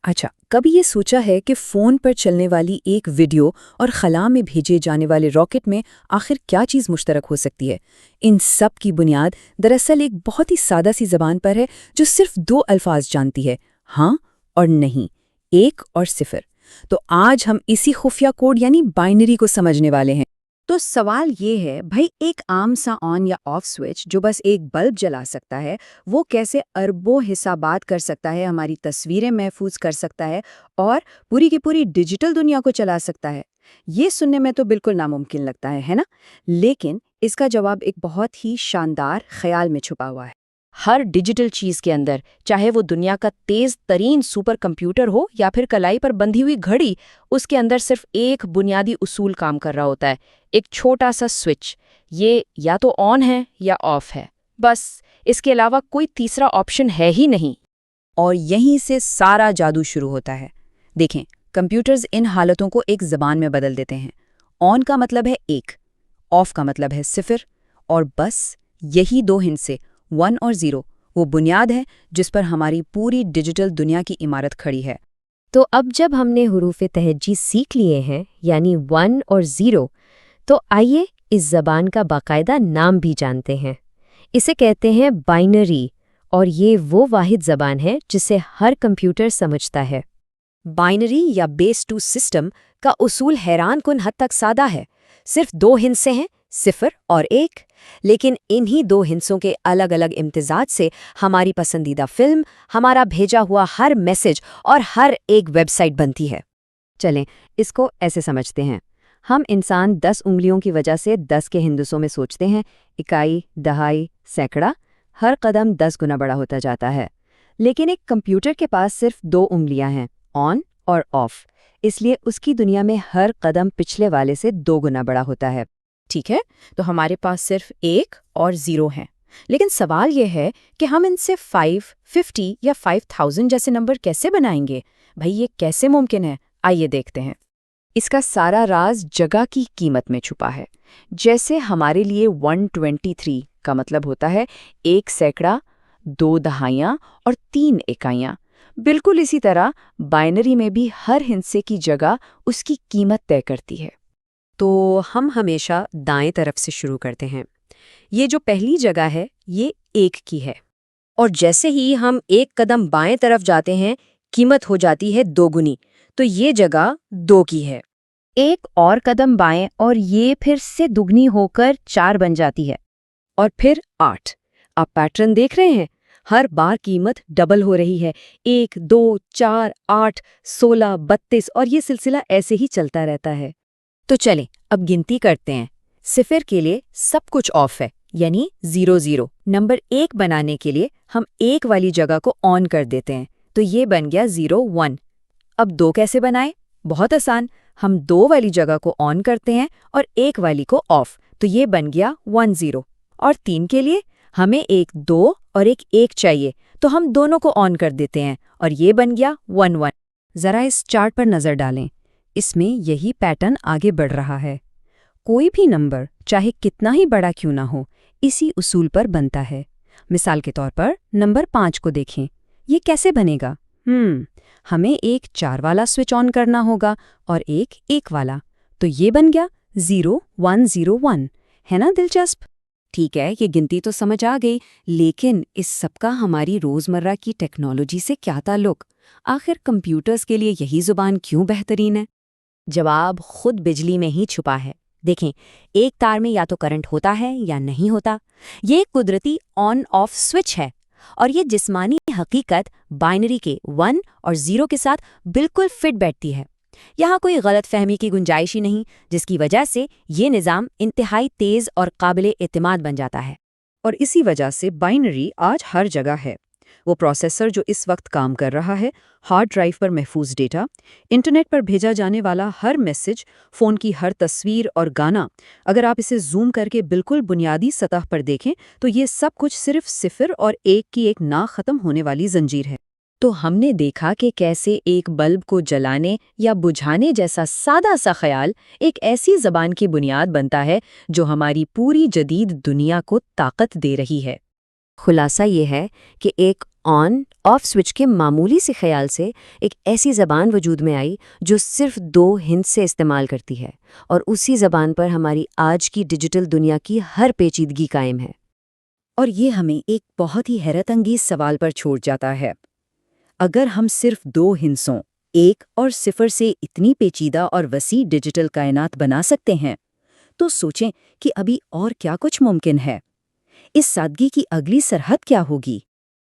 अच्छा, कभी ये सोचा है कि फ़ोन पर चलने वाली एक वीडियो और खला में भेजे जाने वाले रॉकेट में आखिर क्या चीज़ मुश्तरक हो सकती है? इन सब की बुनियाद दरअसल एक बहुत ही सादा सी ज़बान पर है जो सिर्फ दो अल्फाज जानती है, हाँ और नहीं, एक और सिफर। तो आज हम इसी खुफिया कोड यानी बाइनरी को समझने वाले हैं। तो सवाल ये है भाई, एक आम सा ऑन या ऑफ स्विच जो बस एक बल्ब जला सकता है, वो कैसे अरबों हिसाबात कर सकता है, हमारी तस्वीरें महफूज कर सकता है और पूरी की पूरी डिजिटल दुनिया को चला सकता है। ये सुनने में तो बिल्कुल नामुमकिन लगता है ना? लेकिन इसका जवाब एक बहुत ही शानदार ख्याल में छुपा हुआ है। हर डिजिटल चीज के अंदर, चाहे वो दुनिया का तेज तरीन सुपर कंप्यूटर हो या फिर कलाई पर बंधी हुई घड़ी, उसके अंदर सिर्फ एक बुनियादी उसूल काम कर रहा होता है, एक छोटा सा स्विच। ये या तो ऑन है या ऑफ है, बस। इसके अलावा कोई तीसरा ऑप्शन है ही नहीं। और यहीं से सारा जादू शुरू होता है। देखें, कंप्यूटर्स इन हालतों को एक ज़बान में बदल देते हैं। ऑन का मतलब है एक, ऑफ का मतलब है सिफर, और बस यही दो हिस्से, 1 और 0, वो बुनियाद है जिस पर हमारी पूरी डिजिटल दुनिया की इमारत खड़ी है। तो अब जब हमने हुरूफ तहज्जी सीख लिए हैं, यानी 1 और 0, तो आइए इस ज़बान का बाकायदा नाम भी जानते हैं। इसे कहते हैं बाइनरी, और ये वो वाहिद ज़बान है जिसे हर कंप्यूटर समझता है। बाइनरी या बेस टू सिस्टम का उसूल हैरान कुन हद तक सादा है। सिर्फ दो हिस्से हैं, सिफर और एक। लेकिन इन्हीं दो हिस्सों के अलग अलग इम्तिजाज से हमारी पसंदीदा फिल्म, हमारा भेजा हुआ हर मैसेज और हर एक वेबसाइट बनती है। चलें, इसको ऐसे समझते हैं। हम इंसान 10 उंगलियों की वजह से 10 के हिंदुसों में सोचते हैं। इकाई, दहाई, सैकड़ा, हर कदम 10 गुना बड़ा होता जाता है। लेकिन एक कंप्यूटर के पास सिर्फ 2 उंगलियां हैं, ऑन और ऑफ। इसलिए उसकी दुनिया में हर कदम पिछले वाले से 2 गुना बड़ा होता है। ठीक है, तो हमारे पास सिर्फ 1 और 0 हैं। लेकिन सवाल यह है कि हम इनसे 5, 50 या 5000 जैसे नंबर कैसे बनाएंगे? भाई, ये कैसे मुमकिन है? आइए देखते हैं। इसका सारा राज जगह की कीमत में छुपा है। जैसे हमारे लिए 123 का मतलब होता है 1 सैकड़ा, 2 दहाइयाँ और 3 इकाइयाँ। बिल्कुल इसी तरह बाइनरी में भी हर हिस्से की जगह उसकी कीमत तय करती है। तो हम हमेशा दाएं तरफ से शुरू करते हैं। ये जो पहली जगह है, ये 1 की है। और जैसे ही हम एक कदम बाएं तरफ जाते हैं, कीमत हो जाती है 2 गुनी। तो ये जगह 2 की है। एक और कदम बाएं और ये फिर से दुगनी होकर 4 बन जाती है। और फिर 8। आप पैटर्न देख रहे हैं? हर बार कीमत डबल हो रही है। 1, 2, 4, 8, 16, 32 और ये सिलसिला ऐसे ही चलता रहता है। तो चलें, अब गिनती करते हैं। सिफर के लिए सब कुछ ऑफ है, यानी 0 नंबर 1 बनाने के लिए हम 1 वाली जगह को ऑन कर देते हैं, तो ये बन गया 0, 1। अब 2 कैसे बनाएं? बहुत आसान, हम 2 वाली जगह को ऑन करते हैं और 1 वाली को ऑफ, तो ये बन गया 1, 0। और 3 के लिए हमें एक 2 और एक 1 चाहिए, तो हम दोनों को ऑन कर देते हैं और ये बन गया 1, 1। जरा इस चार्ट पर नजर डालें, इसमें यही पैटर्न आगे बढ़ रहा है। कोई भी नंबर, चाहे कितना ही बड़ा क्यों ना हो, इसी उसूल पर बनता है। मिसाल के तौर पर नंबर 5 को देखें। ये कैसे बनेगा? हमें एक 4 वाला स्विच ऑन करना होगा और एक 1 वाला, तो ये बन गया 0, 1, 0, 1। है ना दिलचस्प? ठीक है, ये गिनती तो समझ आ गई, लेकिन इस सब का हमारी रोजमर्रा की टेक्नोलॉजी से क्या ताल्लुक? आखिर कंप्यूटर्स के लिए यही जुबान क्यों बेहतरीन है? जवाब खुद बिजली में ही छुपा है। देखें, एक तार में या तो करंट होता है या नहीं होता। ये एक कुदरती ऑन ऑफ स्विच है, और ये जिस्मानी हकीकत बाइनरी के 1 और 0 के साथ बिल्कुल फिट बैठती है। यहाँ कोई गलतफहमी की गुंजाइश ही नहीं, जिसकी वजह से ये निज़ाम इंतहाई तेज़ और काबिले एतमाद बन जाता है। और इसी वजह से बाइनरी आज हर जगह है। वो प्रोसेसर जो इस वक्त काम कर रहा है, हार्ड ड्राइव पर महफूज डेटा, इंटरनेट पर भेजा जाने वाला हर मैसेज, फ़ोन की हर तस्वीर और गाना, अगर आप इसे जूम करके बिल्कुल बुनियादी सतह पर देखें तो ये सब कुछ सिर्फ सिफर और एक की एक ना ख़त्म होने वाली जंजीर है। तो हमने देखा कि कैसे एक बल्ब को जलाने या बुझाने जैसा सादा सा ख्याल एक ऐसी ज़बान की बुनियाद बनता है जो हमारी पूरी जदीद दुनिया को ताकत दे रही है। खुलासा ये है कि एक ऑन ऑफ स्विच के मामूली से ख्याल से एक ऐसी ज़बान वजूद में आई जो सिर्फ 2 हिंस से इस्तेमाल करती है, और उसी ज़बान पर हमारी आज की डिजिटल दुनिया की हर पेचीदगी कायम है। और ये हमें एक बहुत ही हैरतअंगेज सवाल पर छोड़ जाता है। अगर हम सिर्फ 2 हिंसों 1 और 0 से इतनी पेचीदा और वसी डिजिटल कायनात बना सकते हैं, तो सोचें कि अभी और क्या कुछ मुमकिन है। इस सादगी की अगली सरहद क्या होगी?